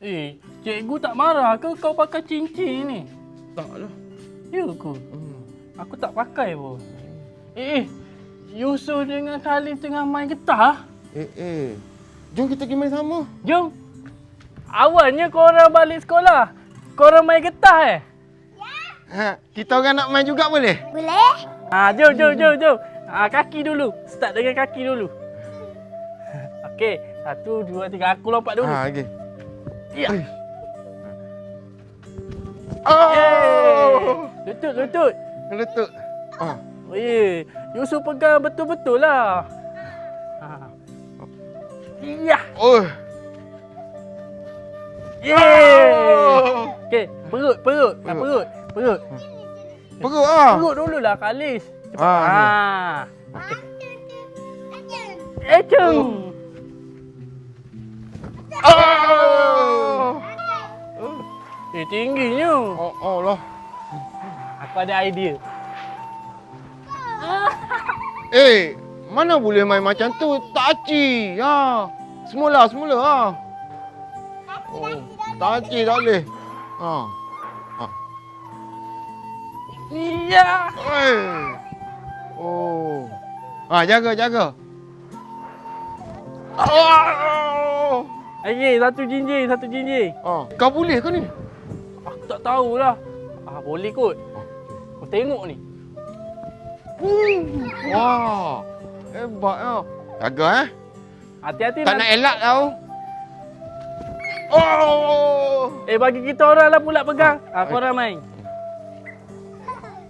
Cikgu tak marah ke kau pakai cincin ni? Taklah. Ya ke? Aku tak pakai pun. Yusuf dengan Khalid tengah main getah. Jom kita pergi main sama. Jom. Awalnya korang balik sekolah. Korang main getah Kita orang nak main juga boleh? Boleh? Jom. Kaki dulu. Start dengan kaki dulu. Okey. 1, 2, 3. Aku lompat dulu. Okey. Ya. Oh! Lutut. Lutut. Yusuf pegang betul-betul lah. Ya. Oh. Okey, perut. Perut. Perut ah. Perut dululah Khalis. Okey. Ecung. Tingginya. Oh lah. Aku ada idea. Mana boleh main macam tu? Tak aci. Semula ha. Tak aci tak boleh. Ya. Jaga. Okey, satu jinjing. Kau boleh ke ni? Aku tak tahulah. Boleh kot. Kau tengok ni. Wah. Hebat ah. Jaga Hati-hati Tak nak elak tau. bagi kita orang lah pula pegang. Korang main.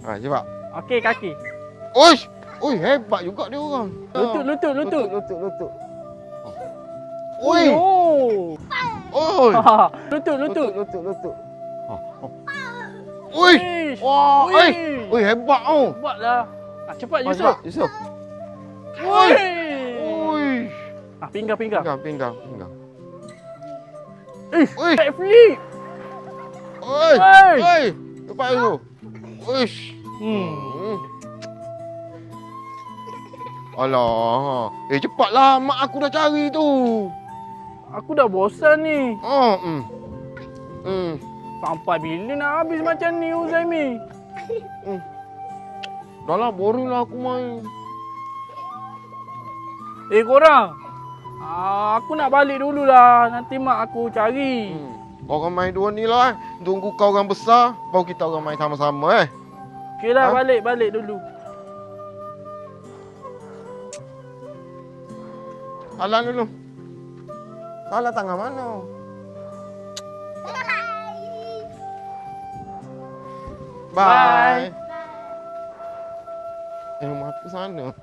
Cepat. Okey, kaki. Oi, hebat juga dia orang. Lutut. Oi. Lutut. Oi. Wah, Oi. Oi, hebat oh. Buatlah. Cepat Yusuf. Yusuf. Oi. Pinggang. Pinggang. Oi. Backflip. Oi. Cepat Yusuf. Uish. Alah. Cepatlah, mak aku dah cari tu. Aku dah bosan ni. Sampai bila nak habis macam ni Uzaimi? Dah lah, boring lah aku main. Korang. Aku nak balik dululah. Nanti mak aku cari. Korang main dua ni lah. Tunggu kau orang besar, baru kita orang main sama-sama Okeylah, balik dulu. Salah dulu. Salah tangan mana? Bye. Rumah aku sana.